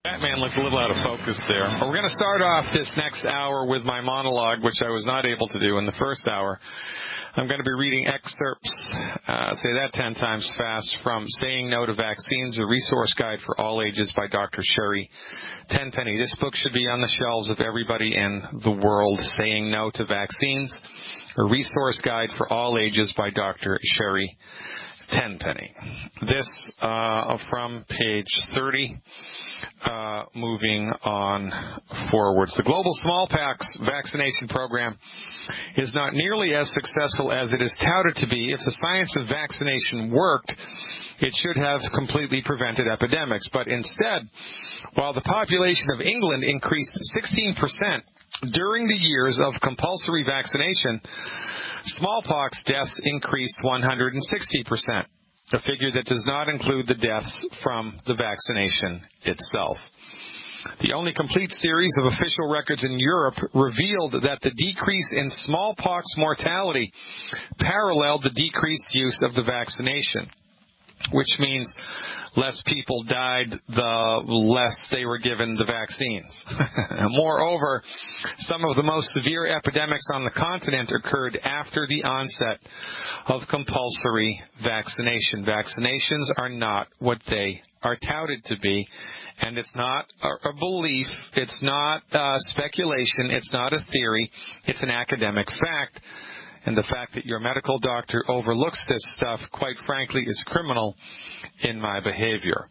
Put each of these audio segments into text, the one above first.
Batman looked a little out of focus there. We're going to start off this next hour with my monologue, which I was not able to do in the first hour. I'm going to be reading excerpts, say that 10 times fast, from Saying No to Vaccines, a resource guide for all ages by Dr. Sherry Tenpenny. This book should be on the shelves of everybody in the world. Saying No to Vaccines, a resource guide for all ages by Dr. Sherry Tenpenny. This from page 30. Moving on forwards. The global smallpox vaccination program is not nearly as successful as it is touted to be. If the science of vaccination worked, it should have completely prevented epidemics. But instead, while the population of England increased 16% during the years of compulsory vaccination, smallpox deaths increased 160%. A figure that does not include the deaths from the vaccination itself. The only complete series of official records in Europe revealed that the decrease in smallpox mortality paralleled the decreased use of the vaccination, which means less people died the less they were given the vaccines. Moreover, some of the most severe epidemics on the continent occurred after the onset of compulsory vaccination. Vaccinations are not what they are touted to be, and it's not a belief, it's not speculation, it's not a theory, it's an academic fact. And the fact that your medical doctor overlooks this stuff, quite frankly, is criminal in my behavior.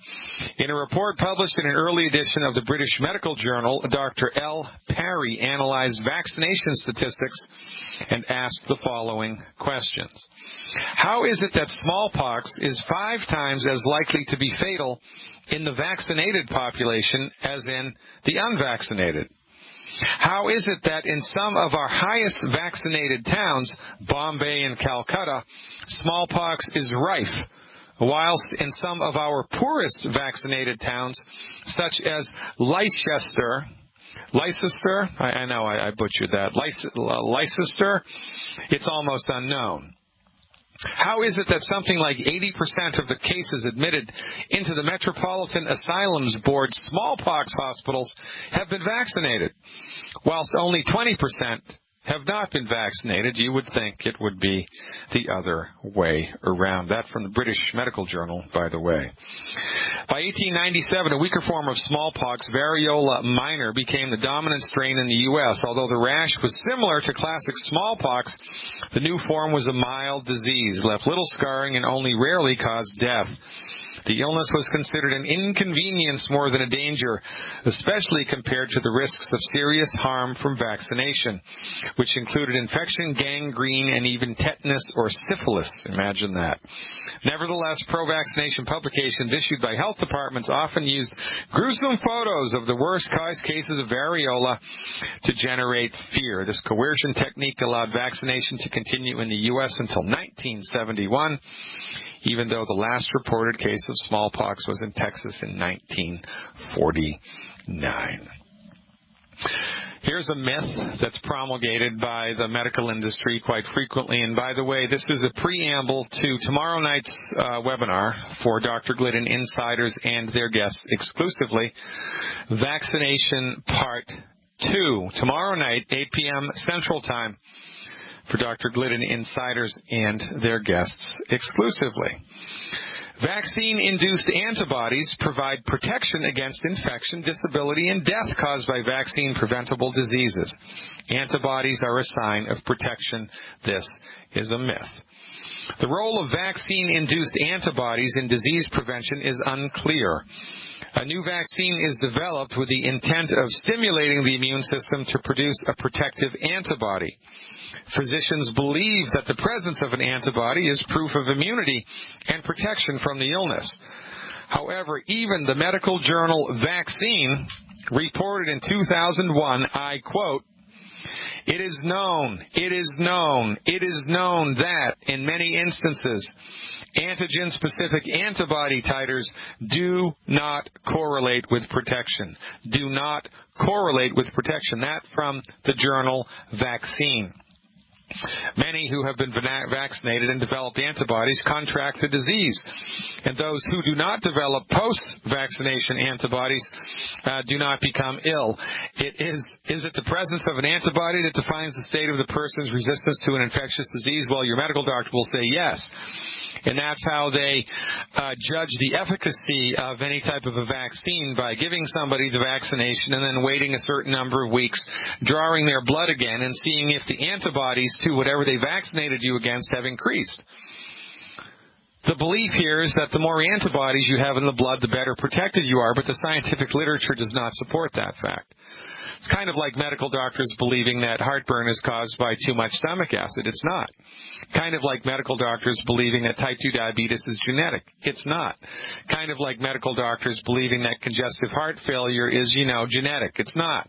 In a report published in an early edition of the British Medical Journal, Dr. L. Parry analyzed vaccination statistics and asked the following questions. How is it that smallpox is 5 times as likely to be fatal in the vaccinated population as in the unvaccinated? How is it that in some of our highest vaccinated towns, Bombay and Calcutta, smallpox is rife, whilst in some of our poorest vaccinated towns, such as Leicester, I know I butchered that, Leicester, it's almost unknown? How is it that something like 80% of the cases admitted into the Metropolitan Asylums Board smallpox hospitals have been vaccinated, whilst only 20% have not been vaccinated? You would think it would be the other way around. That from the British Medical Journal, by the way. By 1897, a weaker form of smallpox, variola minor, became the dominant strain in the U.S. Although the rash was similar to classic smallpox, the new form was a mild disease, left little scarring, and only rarely caused death. The illness was considered an inconvenience more than a danger, especially compared to the risks of serious harm from vaccination, which included infection, gangrene, and even tetanus or syphilis. Imagine that. Nevertheless, pro-vaccination publications issued by health departments often used gruesome photos of the worst cases of variola to generate fear. This coercion technique allowed vaccination to continue in the U.S. until 1971. Even though the last reported case of smallpox was in Texas in 1949. Here's a myth that's promulgated by the medical industry quite frequently. And by the way, this is a preamble to tomorrow night's webinar for Dr. Glidden Insiders and their guests exclusively. Vaccination Part 2. Tomorrow night, 8 p.m. Central Time. For Dr. Glidden Insiders and their guests exclusively. Vaccine-induced antibodies provide protection against infection, disability, and death caused by vaccine-preventable diseases. Antibodies are a sign of protection. This is a myth. The role of vaccine-induced antibodies in disease prevention is unclear. A new vaccine is developed with the intent of stimulating the immune system to produce a protective antibody. Physicians believe that the presence of an antibody is proof of immunity and protection from the illness. However, even the medical journal Vaccine reported in 2001, I quote, it is known that in many instances, antigen-specific antibody titers do not correlate with protection. Do not correlate with protection. That from the journal Vaccine. Many who have been vaccinated and developed antibodies contract the disease, and those who do not develop post-vaccination antibodies do not become ill. Is it the presence of an antibody that defines the state of the person's resistance to an infectious disease? Well, your medical doctor will say yes. And that's how they judge the efficacy of any type of a vaccine, by giving somebody the vaccination and then waiting a certain number of weeks, drawing their blood again and seeing if the antibodies to whatever they vaccinated you against have increased. The belief here is that the more antibodies you have in the blood, the better protected you are, but the scientific literature does not support that fact. It's kind of like medical doctors believing that heartburn is caused by too much stomach acid. It's not. Kind of like medical doctors believing that type 2 diabetes is genetic. It's not. Kind of like medical doctors believing that congestive heart failure is, genetic. It's not.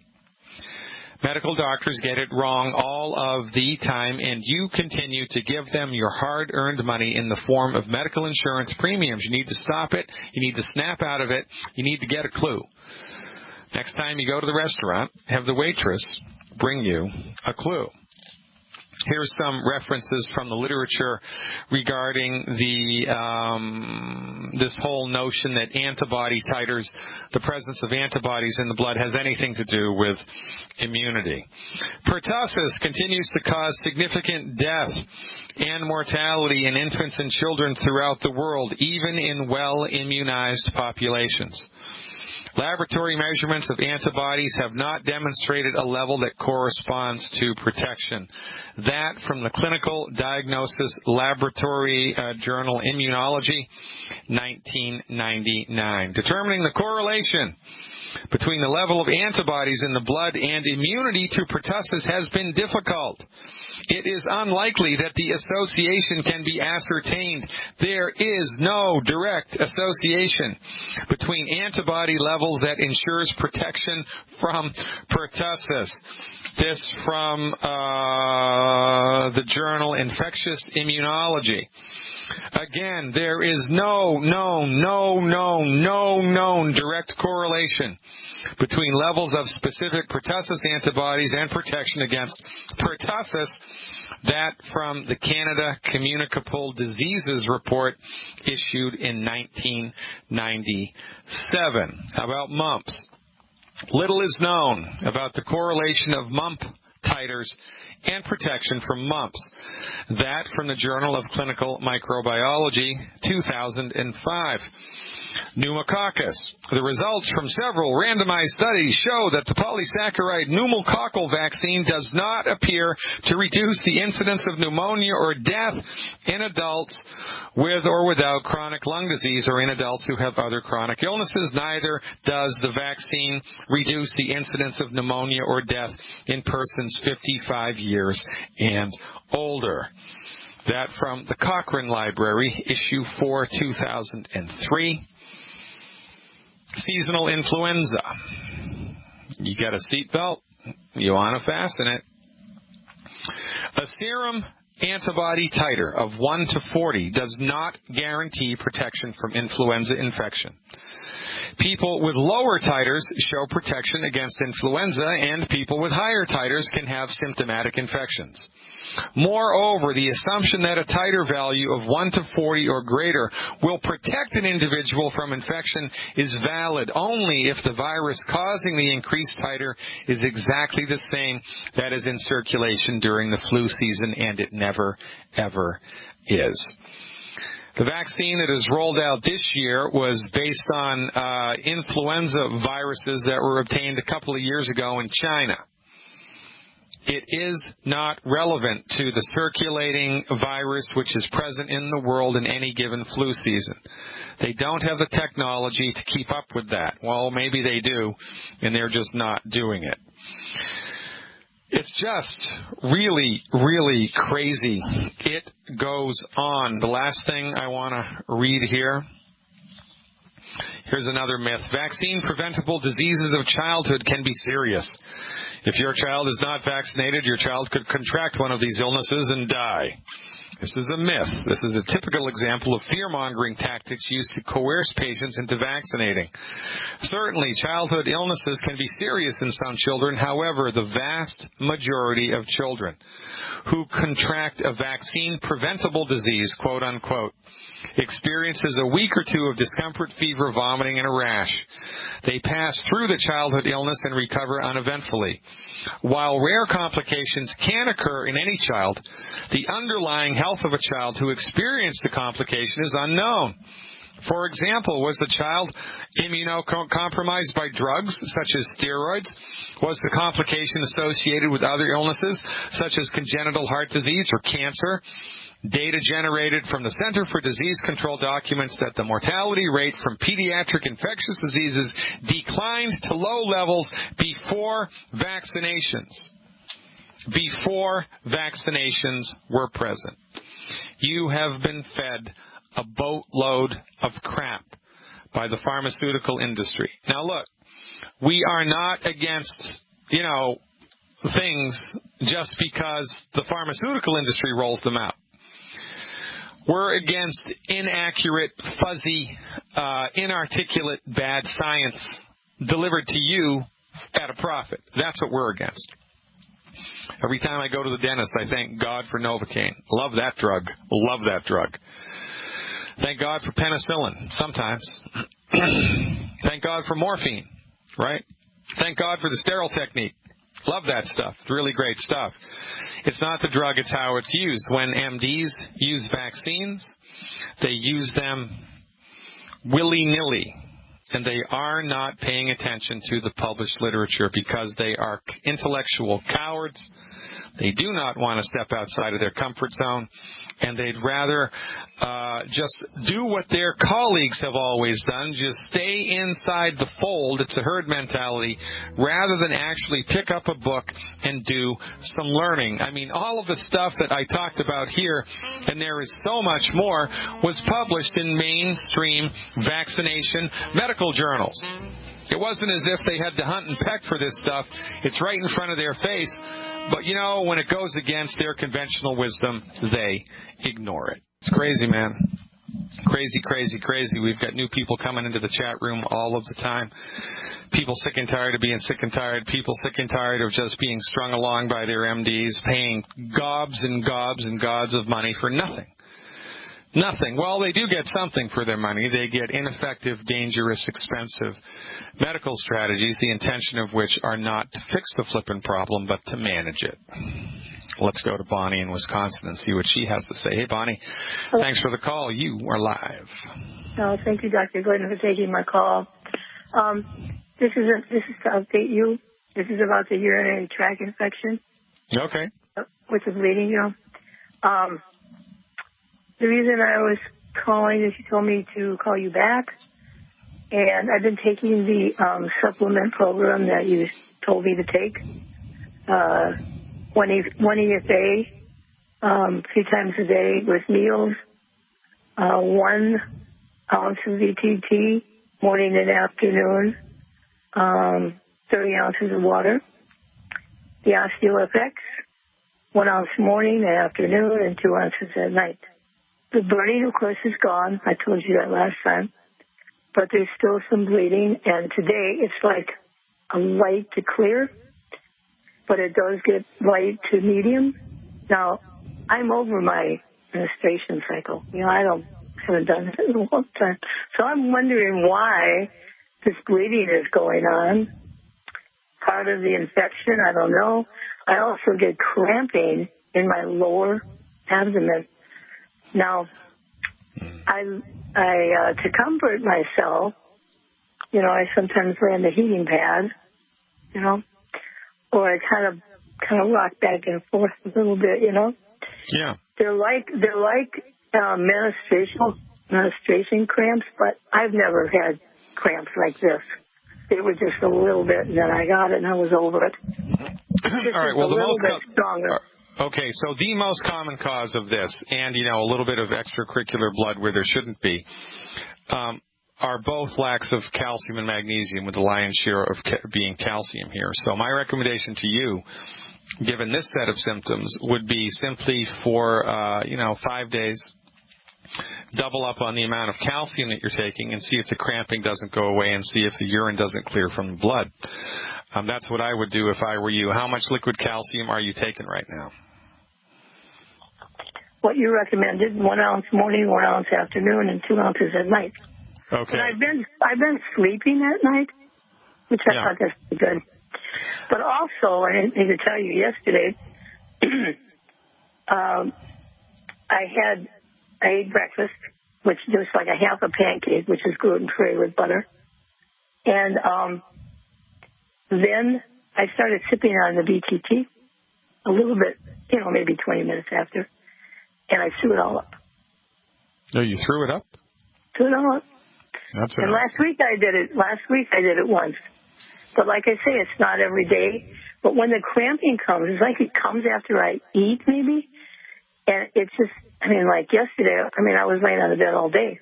Medical doctors get it wrong all of the time, and you continue to give them your hard-earned money in the form of medical insurance premiums. You need to stop it. You need to snap out of it. You need to get a clue. Next time you go to the restaurant, have the waitress bring you a clue. Here's some references from the literature regarding this whole notion that antibody titers, the presence of antibodies in the blood, has anything to do with immunity. Pertussis continues to cause significant death and mortality in infants and children throughout the world, even in well-immunized populations. Laboratory measurements of antibodies have not demonstrated a level that corresponds to protection. That from the Clinical Diagnosis Laboratory Journal Immunology, 1999. Determining the correlation between the level of antibodies in the blood and immunity to pertussis has been difficult. It is unlikely that the association can be ascertained. There is no direct association between antibody levels that ensures protection from pertussis. This from the journal Infectious Immunology. Again, there is no known direct correlation between levels of specific pertussis antibodies and protection against pertussis. That from the Canada Communicable Diseases Report issued in 1997. How about mumps? Little is known about the correlation of mump titers and protection from mumps. That from the Journal of Clinical Microbiology, 2005. Pneumococcus. The results from several randomized studies show that the polysaccharide pneumococcal vaccine does not appear to reduce the incidence of pneumonia or death in adults with or without chronic lung disease or in adults who have other chronic illnesses. Neither does the vaccine reduce the incidence of pneumonia or death in persons 55 years and older. That from the Cochrane Library, issue 4, 2003. Seasonal influenza. You get a seatbelt. You want to fasten it. A serum antibody titer of 1 to 40 does not guarantee protection from influenza infection. People with lower titers show protection against influenza, and people with higher titers can have symptomatic infections. Moreover, the assumption that a titer value of 1 to 40 or greater will protect an individual from infection is valid only if the virus causing the increased titer is exactly the same that is in circulation during the flu season, and it never, ever is. The vaccine that is rolled out this year was based on influenza viruses that were obtained a couple of years ago in China. It is not relevant to the circulating virus which is present in the world in any given flu season. They don't have the technology to keep up with that. Well, maybe they do, and they're just not doing it. It's just really, really crazy. It goes on. The last thing I want to read here. Here's another myth. Vaccine-preventable diseases of childhood can be serious. If your child is not vaccinated, your child could contract one of these illnesses and die. This is a myth. This is a typical example of fear-mongering tactics used to coerce patients into vaccinating. Certainly, childhood illnesses can be serious in some children. However, the vast majority of children who contract a vaccine-preventable disease, quote unquote, experiences a week or two of discomfort, fever, vomiting, and a rash. They pass through the childhood illness and recover uneventfully. While rare complications can occur in any child, the underlying health of a child who experienced the complication is unknown. For example, was the child immunocompromised by drugs, such as steroids? Was the complication associated with other illnesses, such as congenital heart disease or cancer? Data generated from the Center for Disease Control documents that the mortality rate from pediatric infectious diseases declined to low levels before vaccinations. Before vaccinations were present. You have been fed a boatload of crap by the pharmaceutical industry. Now look, we are not against, things just because the pharmaceutical industry rolls them out. We're against inaccurate, fuzzy, inarticulate, bad science delivered to you at a profit. That's what we're against. Every time I go to the dentist, I thank God for Novocaine. Love that drug. Love that drug. Thank God for penicillin, sometimes. Thank God for morphine, right? Thank God for the sterile technique. Love that stuff. It's really great stuff. It's not the drug, it's how it's used. When MDs use vaccines, they use them willy-nilly. And they are not paying attention to the published literature because they are intellectual cowards. They do not want to step outside of their comfort zone, and they'd rather just do what their colleagues have always done, just stay inside the fold. It's a herd mentality, rather than actually pick up a book and do some learning. I mean, all of the stuff that I talked about here, and there is so much more, was published in mainstream vaccination medical journals. It wasn't as if they had to hunt and peck for this stuff. It's right in front of their face. But, when it goes against their conventional wisdom, they ignore it. It's crazy, man. Crazy, crazy, crazy. We've got new people coming into the chat room all of the time. People sick and tired of being sick and tired. People sick and tired of just being strung along by their MDs, paying gobs and gobs and gods of money for nothing. Nothing. Well, they do get something for their money. They get ineffective, dangerous, expensive medical strategies, the intention of which are not to fix the flippin' problem, but to manage it. Let's go to Bonnie in Wisconsin and see what she has to say. Hey, Bonnie, thanks for the call. You are live. Oh, thank you, Dr. Glidden, for taking my call. This is to update you. This is about the urinary tract infection. Okay. With the bleeding, The reason I was calling is you told me to call you back, and I've been taking the supplement program that you told me to take, one EFA, 3 times a day with meals, 1 ounce of VTT, morning and afternoon, 30 ounces of water, the OsteoFX, 1 ounce morning and afternoon, and 2 ounces at night. The burning, of course, is gone. I told you that last time. But there's still some bleeding, and today it's like a light to clear, but it does get light to medium. Now, I'm over my menstruation cycle. I haven't done it in a long time. So I'm wondering why this bleeding is going on. Part of the infection, I don't know. I also get cramping in my lower abdomen. Now, I to comfort myself, I sometimes lay on the heating pad, or I kind of rock back and forth a little bit, Yeah. They're like menstruation cramps, but I've never had cramps like this. It was just a little bit, and then I got it, and I was over it. All right. Well, the most stronger. Okay, so the most common cause of this, and, a little bit of extracurricular blood where there shouldn't be, are both lacks of calcium and magnesium, with the lion's share of being calcium here. So my recommendation to you given this set of symptoms, would be simply for, 5 days, double up on the amount of calcium that you're taking and see if the cramping doesn't go away and see if the urine doesn't clear from the blood. That's what I would do if I were you. How much liquid calcium are you taking right now? What you recommended, 1 ounce morning, 1 ounce afternoon, and 2 ounces at night. Okay. And I've been sleeping at night, which I thought that's good. But also, I didn't need to tell you yesterday, I ate breakfast, which was like a half a pancake, which is gluten-free with butter. And then I started sipping on the BTT a little bit, maybe 20 minutes after, and I threw it all up. No, you threw it up? Threw it all up. That's and last week I did it once. But like I say, it's not every day. But when the cramping comes, it's like it comes after I eat maybe. And it's just, like yesterday, I was laying on the bed all day.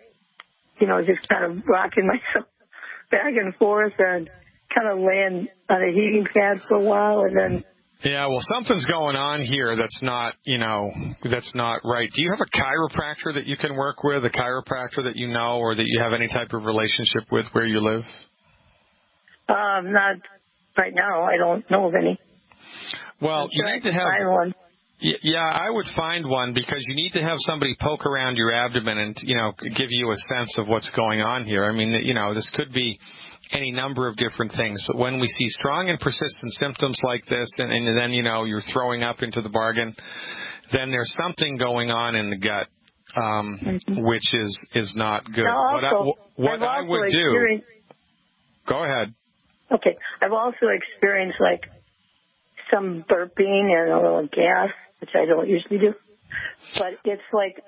Just kind of rocking myself back and forth and kind of laying on a heating pad for a while and then. Yeah, well, something's going on here that's not, that's not right. Do you have a chiropractor that you can work with, a chiropractor that you know or that you have any type of relationship with where you live? Not right now. I don't know of any. Well, you need to have one. Yeah, I would find one because you need to have somebody poke around your abdomen and, give you a sense of what's going on here. This could be any number of different things. But when we see strong and persistent symptoms like this and then, you're throwing up into the bargain, then there's something going on in the gut, which is not good. Now what I would do. Go ahead. Okay. I've also experienced some burping and a little gas, which I don't usually do. But it's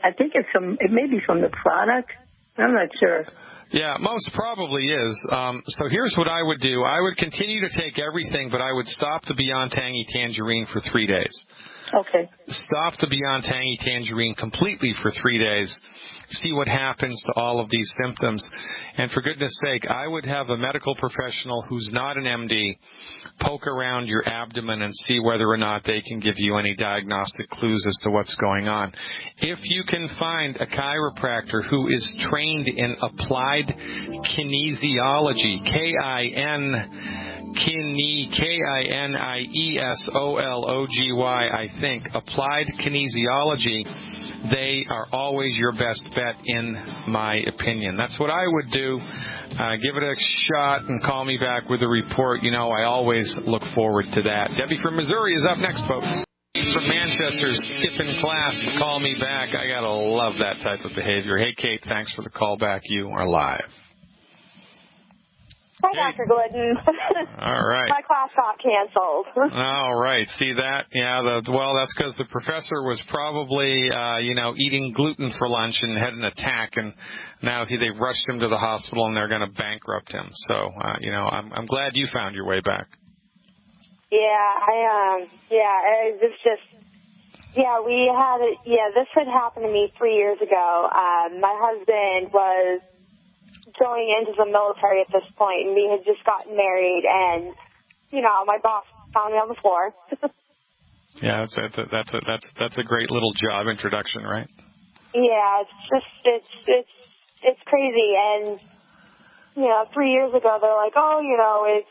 I think it may be from the product. I'm not sure. Yeah, most probably is. So here's what I would do. I would continue to take everything, but I would stop the Beyond Tangy Tangerine for 3 days. Okay. Stop the Beyond Tangy Tangerine completely for 3 days. See what happens to all of these symptoms. And for goodness sake, I would have a medical professional who's not an MD poke around your abdomen and see whether or not they can give you any diagnostic clues as to what's going on. If you can find a chiropractor who is trained in applied kinesiology, K-I-N-I-E-S-O-L-O-G-Y, I think, applied kinesiology, they are always your best bet, in my opinion. That's what I would do. Give it a shot and call me back with a report. I always look forward to that. Debbie from Missouri is up next, folks. From Manchester, skipping class to call me back. I got to love that type of behavior. Hey, Kate, thanks for the call back. You are live. Hi, Dr. Glidden. All right. My class got canceled. All right. See that? Yeah. That's because the professor was probably, eating gluten for lunch and had an attack, and now they've rushed him to the hospital and they're going to bankrupt him. So, I'm glad you found your way back. This had happened to me 3 years ago. My husband was going into the military at this point, and we had just gotten married, and my boss found me on the floor. Yeah, that's a great little job introduction, right? Yeah, it's crazy, and 3 years ago they're like, it's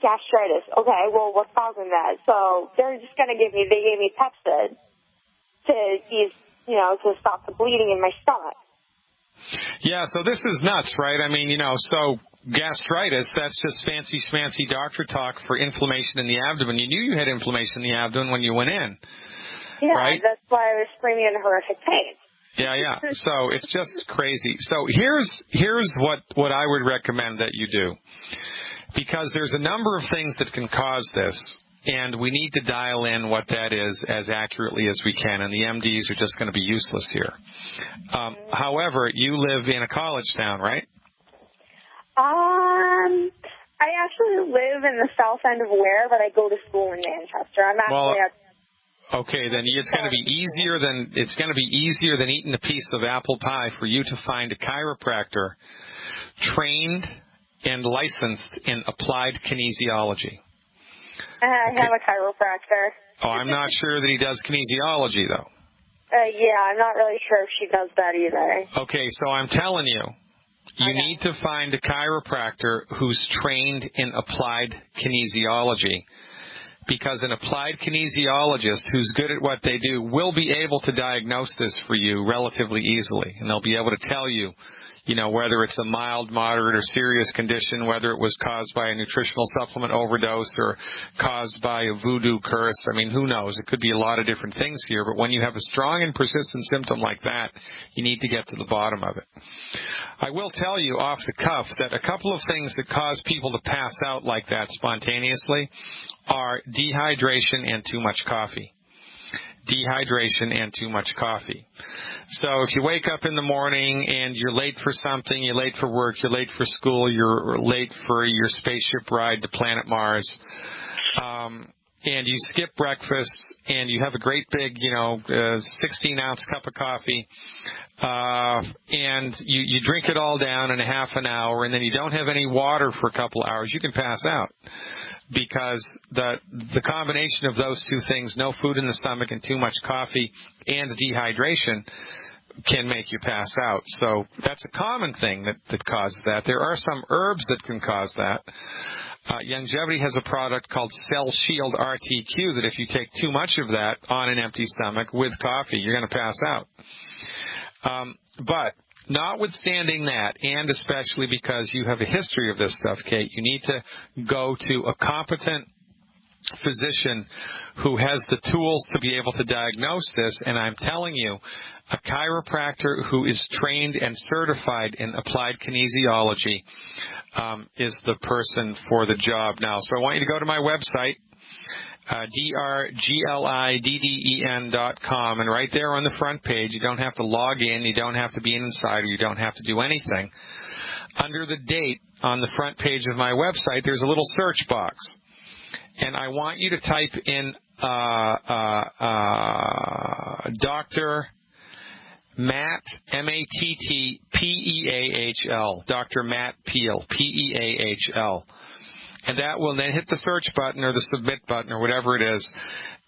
gastritis. Okay, well, what's causing that? So they're just they gave me Pepsid to ease, to stop the bleeding in my stomach. Yeah, so this is nuts, right? So gastritis, that's just fancy schmancy doctor talk for inflammation in the abdomen. You knew you had inflammation in the abdomen when you went in. Yeah, right? That's why I was screaming in horrific pain. Yeah. So it's just crazy. So here's what I would recommend that you do. Because there's a number of things that can cause this. And we need to dial in what that is as accurately as we can, and the MDs are just going to be useless here. However, you live in a college town, right? I actually live in the south end of Ware, but I go to school in Manchester. I'm actually okay, then it's going to be easier than eating a piece of apple pie for you to find a chiropractor trained and licensed in applied kinesiology. I have a chiropractor. Oh, I'm not sure that he does kinesiology, though. Yeah, I'm not really sure if she does that either. Okay, so I'm telling you, you need to find a chiropractor who's trained in applied kinesiology, because an applied kinesiologist who's good at what they do will be able to diagnose this for you relatively easily, and they'll be able to tell you, whether it's a mild, moderate, or serious condition, whether it was caused by a nutritional supplement overdose or caused by a voodoo curse. I mean, who knows? It could be a lot of different things here, but when you have a strong and persistent symptom like that, you need to get to the bottom of it. I will tell you off the cuff that a couple of things that cause people to pass out like that spontaneously are dehydration and too much coffee. Dehydration and too much coffee. So if you wake up in the morning and you're late for something, you're late for work, you're late for school, you're late for your spaceship ride to planet Mars, and you skip breakfast and you have a great big, 16-ounce cup of coffee, and you drink it all down in a half an hour, and then you don't have any water for a couple hours, you can pass out. Because the combination of those two things, no food in the stomach and too much coffee and dehydration, can make you pass out. So that's a common thing that causes that. There are some herbs that can cause that. Longevity has a product called Cell Shield RTQ that if you take too much of that on an empty stomach with coffee, you're going to pass out. But notwithstanding that, and especially because you have a history of this stuff, Kate, you need to go to a competent physician who has the tools to be able to diagnose this, and I'm telling you, a chiropractor who is trained and certified in applied kinesiology is the person for the job now. So I want you to go to my website, drglidden.com, and right there on the front page, you don't have to log in, you don't have to be an insider, you don't have to do anything. Under the date on the front page of my website, there's a little search box, and I want you to type in Dr. Matt, M-A-T-T-P-E-A-H-L, Dr. Matt Peel, P-E-A-H-L. And that will then hit the search button or the submit button or whatever it is,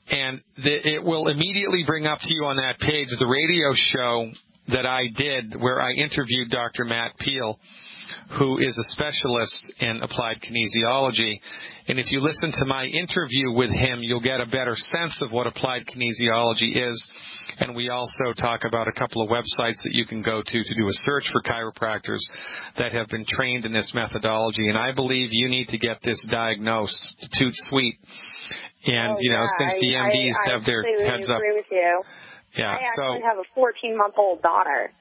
and it will immediately bring up to you on that page the radio show that I did where I interviewed Dr. Matt Peel, who is a specialist in applied kinesiology. And if you listen to my interview with him, you'll get a better sense of what applied kinesiology is. And we also talk about a couple of websites that you can go to do a search for chiropractors that have been trained in this methodology. And I believe you need to get this diagnosed, toot sweet. And, since the MDs have their heads up. I agree with you. Yeah, I actually have a 14-month-old daughter.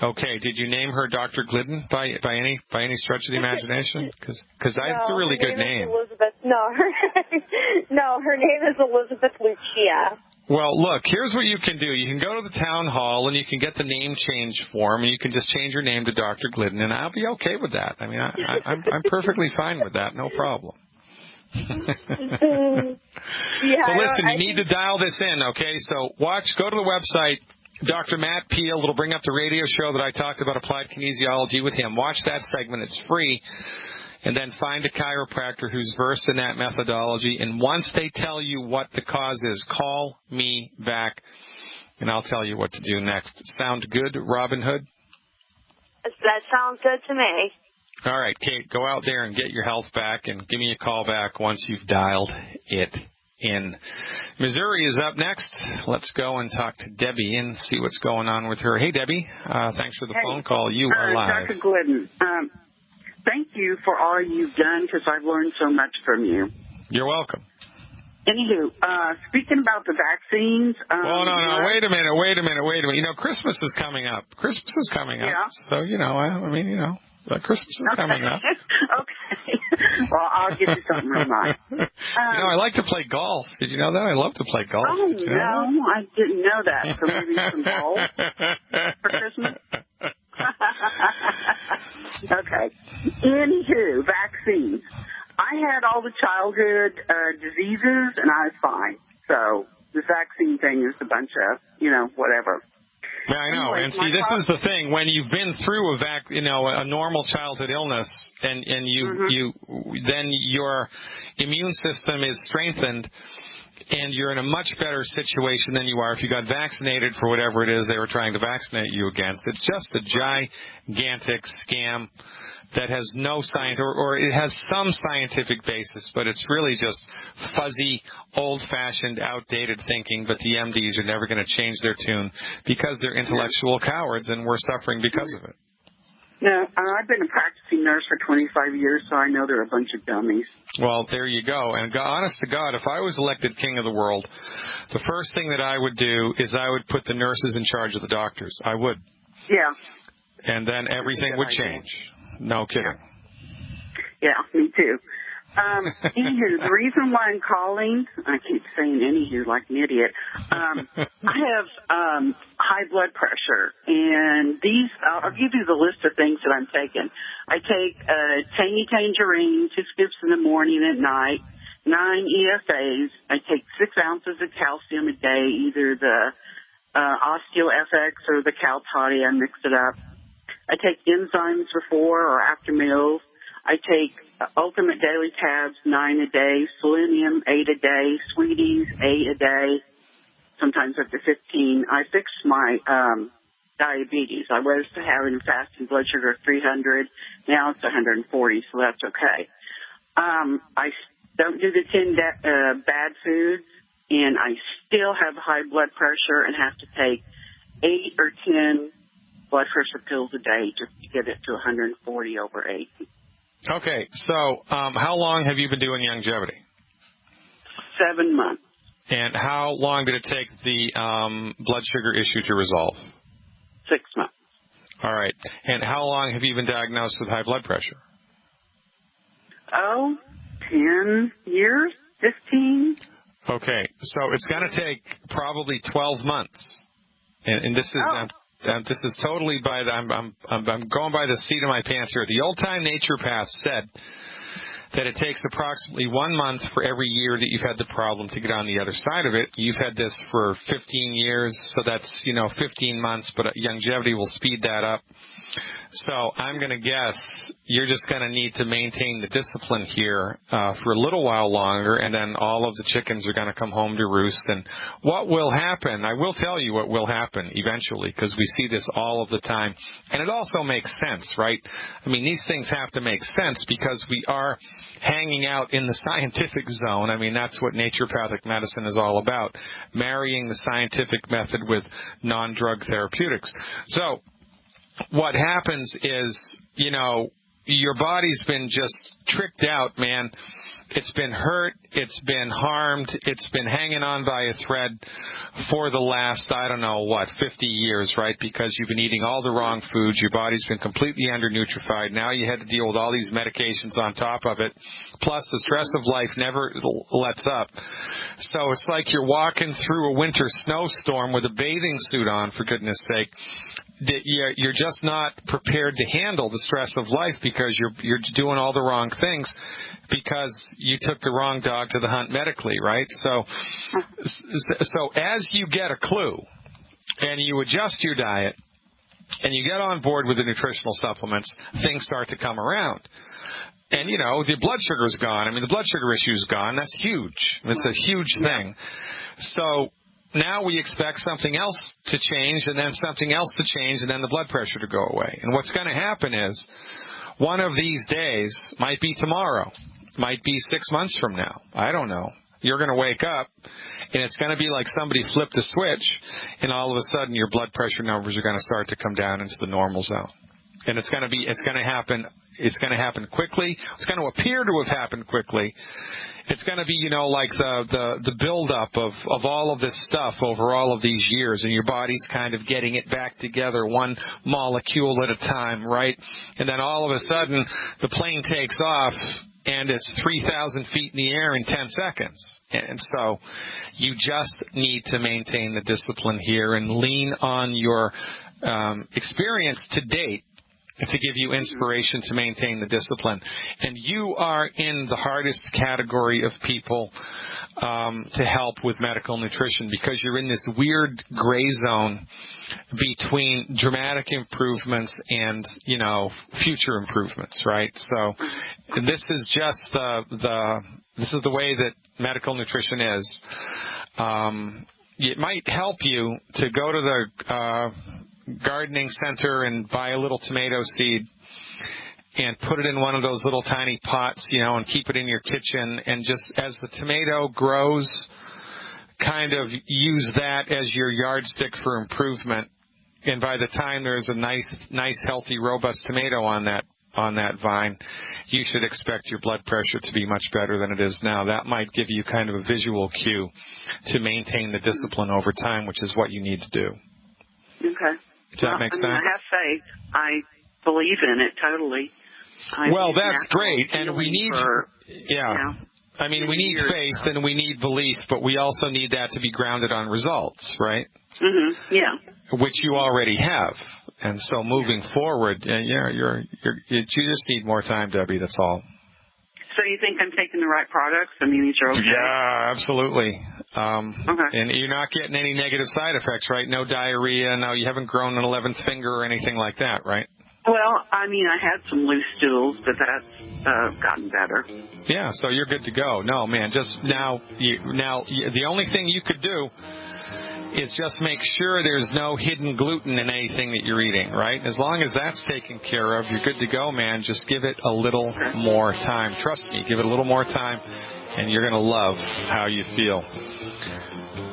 Okay, did you name her Dr. Glidden by any stretch of the imagination? Because it's a really good name. Elizabeth. No, her name is Elizabeth Lucia. Well, look, here's what you can do. You can go to the town hall and you can get the name change form, and you can just change your name to Dr. Glidden, and I'll be okay with that. I mean, I'm perfectly fine with that, no problem. So listen, you need to dial this in, okay? So go to the website, Dr. Matt Peel. It'll bring up the radio show that I talked about applied kinesiology with him. Watch that segment. It's free. And then find a chiropractor who's versed in that methodology. And once they tell you what the cause is, call me back, and I'll tell you what to do next. Sound good, Robin Hood? That sounds good to me. All right, Kate, go out there and get your health back, and give me a call back once you've dialed it in. Missouri is up next. Let's go and talk to Debbie and see what's going on with her. Hey, Debbie, thanks for the phone call. You are live. Dr. Glidden, thank you for all you've done, because I've learned so much from you. You're welcome. Anywho, speaking about the vaccines. Oh, no, wait a minute. Christmas is coming up. Yeah. So, Christmas is coming up. Okay. Well, I'll give you something real nice. I like to play golf. Did you know that? I love to play golf. Oh, no, I didn't know that. So maybe some golf for Christmas? Okay. Anywho, vaccines. I had all the childhood diseases, and I was fine. So this vaccine thing is a bunch of, whatever. Yeah, I know. Anyways, And see, this is the thing. When you've been through a normal childhood illness, and you then your immune system is strengthened, and you're in a much better situation than you are if you got vaccinated for whatever it is they were trying to vaccinate you against. It's just a gigantic scam that has no science, or it has some scientific basis, but it's really just fuzzy, old-fashioned, outdated thinking. But the MDs are never going to change their tune because they're intellectual cowards, and we're suffering because of it. No, I've been a practicing nurse for 25 years, so I know they're a bunch of dummies. Well, there you go. And honest to God, if I was elected king of the world, the first thing that I would do is I would put the nurses in charge of the doctors. I would. Yeah. And then everything would change. No kidding. Yeah, me too. Anywho, the reason why I'm calling, I keep saying anywho like an idiot, I have high blood pressure, and I'll give you the list of things that I'm taking. I take tangy tangerine, 2 scoops in the morning and at night, 9 ESAs. I take 6 ounces of calcium a day, either the OsteoFX or the Cal Toddy. I mix it up. I take enzymes before or after meals. I take Ultimate Daily Tabs, 9 a day, Selenium, 8 a day, Sweeties, 8 a day, sometimes up to 15. I fixed my diabetes. I was having fasting blood sugar of 300. Now it's 140, so that's okay. I don't do the 10 bad foods, and I still have high blood pressure and have to take 8 or 10 blood pressure pills a day just to get it to 140 over 8. Okay, so how long have you been doing longevity? 7 months. And how long did it take the blood sugar issue to resolve? 6 months. All right. And how long have you been diagnosed with high blood pressure? 10 years, 15. Okay, so it's going to take probably 12 months. And this is... this is totally I'm going by the seat of my pants here. The old-time naturopath said that it takes approximately 1 month for every year that you've had the problem to get on the other side of it. You've had this for 15 years, so that's, 15 months, but longevity will speed that up. So I'm going to guess you're just going to need to maintain the discipline here for a little while longer, and then all of the chickens are going to come home to roost. And what will happen, I will tell you what will happen eventually, because we see this all of the time. And it also makes sense, right? I mean, these things have to make sense because we are hanging out in the scientific zone. I mean, that's what naturopathic medicine is all about, marrying the scientific method with non-drug therapeutics. So what happens is, your body's been just tricked out, man. It's been hurt. It's been harmed. It's been hanging on by a thread for the last, 50 years, right? Because you've been eating all the wrong foods. Your body's been completely undernutrified. Now you had to deal with all these medications on top of it. Plus the stress of life never lets up. So it's like you're walking through a winter snowstorm with a bathing suit on, for goodness sake. That you're just not prepared to handle the stress of life because you're doing all the wrong things because you took the wrong dog to the hunt medically, right? So as you get a clue and you adjust your diet and you get on board with the nutritional supplements, things start to come around. And, the blood sugar is gone. I mean, the blood sugar issue is gone. That's huge. It's a huge thing. So now we expect something else to change and then something else to change and then the blood pressure to go away. And what's going to happen is one of these days, might be tomorrow, might be 6 months from now. I don't know. You're going to wake up and it's going to be like somebody flipped a switch and all of a sudden your blood pressure numbers are going to start to come down into the normal zone. And it's going to happen quickly. It's going to appear to have happened quickly. It's going to be, like the buildup of all of this stuff over all of these years, and your body's kind of getting it back together one molecule at a time, right? And then all of a sudden, the plane takes off, and it's 3,000 feet in the air in 10 seconds. And so you just need to maintain the discipline here and lean on your experience to date to give you inspiration to maintain the discipline. And you are in the hardest category of people to help with medical nutrition, because you're in this weird gray zone between dramatic improvements and, future improvements, right? So this is just this is the way that medical nutrition is. It might help you to go to the gardening center and buy a little tomato seed and put it in one of those little tiny pots, and keep it in your kitchen, and just as the tomato grows, kind of use that as your yardstick for improvement. And by the time there's a nice, healthy, robust tomato on that vine, you should expect your blood pressure to be much better than it is now. That might give you kind of a visual cue to maintain the discipline over time, which is what you need to do. Okay. Does that make sense? I have faith. I believe in it totally. That's great. And we need, we need faith and we need belief, but we also need that to be grounded on results, right? Mm-hmm. Yeah. Which you already have. And so moving forward, you just need more time, Debbie, that's all. So you think I'm taking the right products? I mean, these are okay? Yeah, absolutely. Okay. And you're not getting any negative side effects, right? No diarrhea, no, you haven't grown an 11th finger or anything like that, right? Well, I mean, I had some loose stools, but that's gotten better. Yeah, so you're good to go. No, man, just now, the only thing you could do is just make sure there's no hidden gluten in anything that you're eating, right? As long as that's taken care of, you're good to go, man. Just give it a little more time. Trust me, give it a little more time, and you're going to love how you feel.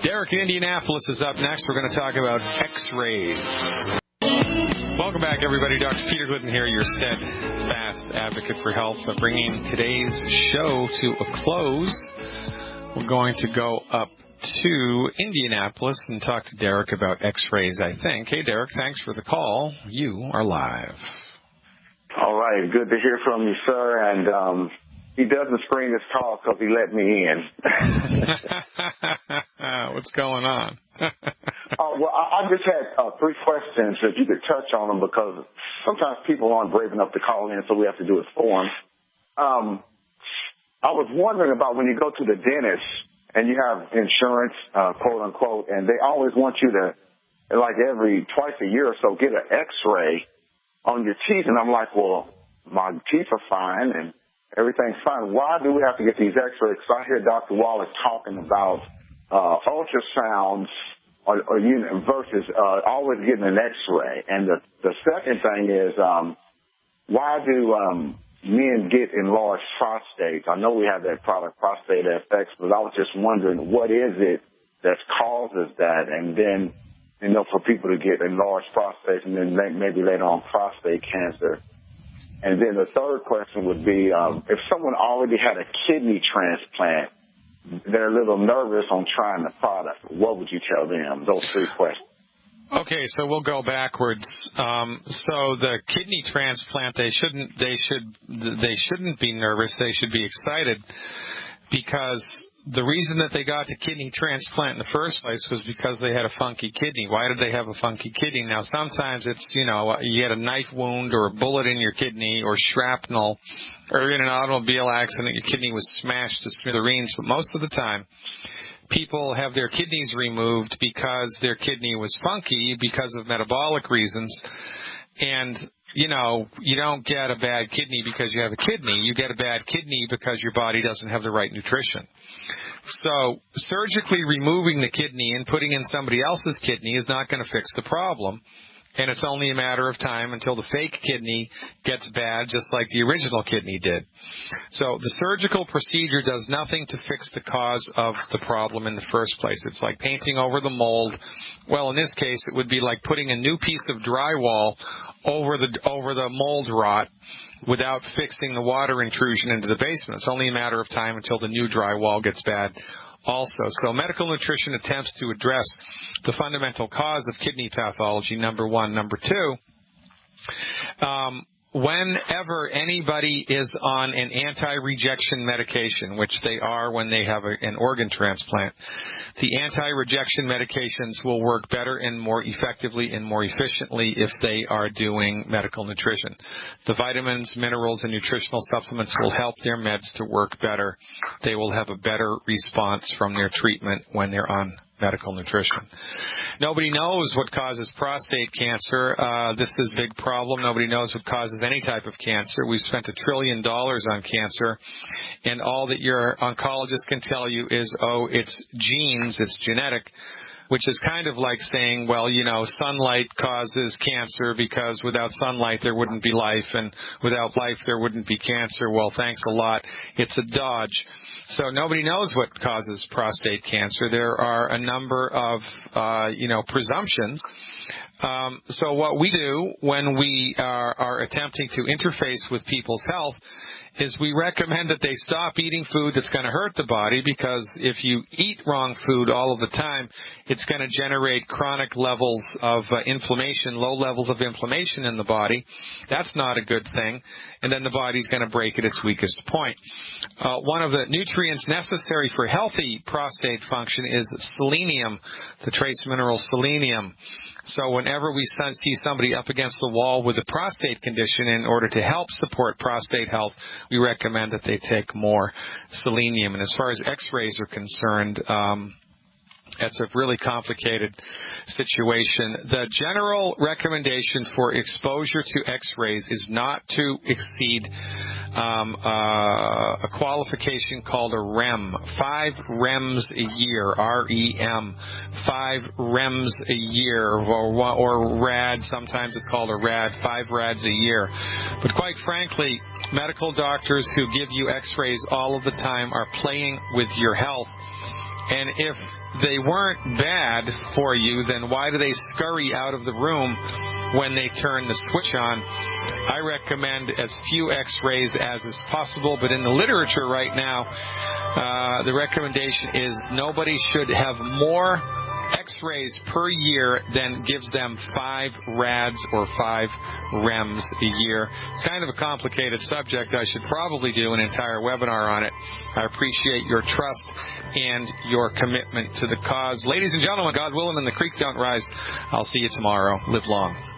Derek in Indianapolis is up next. We're going to talk about X-rays. Welcome back, everybody. Dr. Peter Glidden here, your steadfast advocate for health, bringing today's show to a close. We're going to go up to Indianapolis and talk to Derek about X-rays, I think. Hey, Derek, thanks for the call. You are live. All right. Good to hear from you, sir. And he doesn't screen his call because he let me in. What's going on? Well, I just had 3 questions if you could touch on them, because sometimes people aren't brave enough to call in, so we have to do it for them. I was wondering about when you go to the dentist and you have insurance, quote unquote, and they always want you to, like twice a year or so, get an X-ray on your teeth. And I'm like, well, my teeth are fine and everything's fine. Why do we have to get these X-rays? Because I hear Dr. Wallace talking about ultrasounds versus always getting an X-ray. And the second thing is, why do men get enlarged prostates? I know we have that product, Prostate FX, but I was just wondering, what is it that causes that? And then, for people to get enlarged prostates and then maybe later on prostate cancer. And then the third question would be, if someone already had a kidney transplant, they're a little nervous on trying the product, what would you tell them? Those 3 questions. Okay, so we'll go backwards. So the kidney transplant, they shouldn't be nervous. They should be excited, because the reason that they got the kidney transplant in the first place was because they had a funky kidney. Why did they have a funky kidney? Now, sometimes it's, you had a knife wound or a bullet in your kidney or shrapnel, or in an automobile accident, your kidney was smashed to smithereens. But most of the time, people have their kidneys removed because their kidney was funky because of metabolic reasons. And, you don't get a bad kidney because you have a kidney. You get a bad kidney because your body doesn't have the right nutrition. So surgically removing the kidney and putting in somebody else's kidney is not going to fix the problem. And it's only a matter of time until the fake kidney gets bad, just like the original kidney did. So the surgical procedure does nothing to fix the cause of the problem in the first place. It's like painting over the mold. Well, in this case, it would be like putting a new piece of drywall over the mold rot without fixing the water intrusion into the basement. It's only a matter of time until the new drywall gets bad also. So medical nutrition attempts to address the fundamental cause of kidney pathology, number 1. Number 2, whenever anybody is on an anti-rejection medication, which they are when they have an organ transplant, the anti-rejection medications will work better and more effectively and more efficiently if they are doing medical nutrition. The vitamins, minerals, and nutritional supplements will help their meds to work better. They will have a better response from their treatment when they're on medical nutrition. Nobody knows what causes prostate cancer. This is a big problem. Nobody knows what causes any type of cancer. We've spent $1 trillion on cancer, and all that your oncologist can tell you is, oh, it's genes, it's genetic, which is kind of like saying, well, you know, sunlight causes cancer because without sunlight there wouldn't be life, and without life there wouldn't be cancer. Well, thanks a lot. It's a dodge. So nobody knows what causes prostate cancer. There are a number of, presumptions. So what we do when we are attempting to interface with people's health is we recommend that they stop eating food that's going to hurt the body, because if you eat wrong food all of the time, it's going to generate chronic levels of inflammation, low levels of inflammation in the body. That's not a good thing. And then the body's going to break at its weakest point. One of the nutrients necessary for healthy prostate function is selenium, the trace mineral selenium. So whenever we see somebody up against the wall with a prostate condition, in order to help support prostate health, we recommend that they take more selenium. And as far as x-rays are concerned, that's a really complicated situation. The general recommendation for exposure to x-rays is not to exceed a qualification called a REM, 5 REMs a year, R-E-M, 5 REMs a year, or RAD, sometimes it's called a RAD, 5 RADs a year. But quite frankly, medical doctors who give you x-rays all of the time are playing with your health. And if they weren't bad for you, then why do they scurry out of the room when they turn the switch on? I recommend as few x-rays as is possible, but in the literature right now, the recommendation is nobody should have more x-rays per year than gives them 5 RADs or 5 REMs a year. It's kind of a complicated subject. I should probably do an entire webinar on it. I appreciate your trust and your commitment to the cause. Ladies and gentlemen, God willing and the creek don't rise, I'll see you tomorrow. Live long.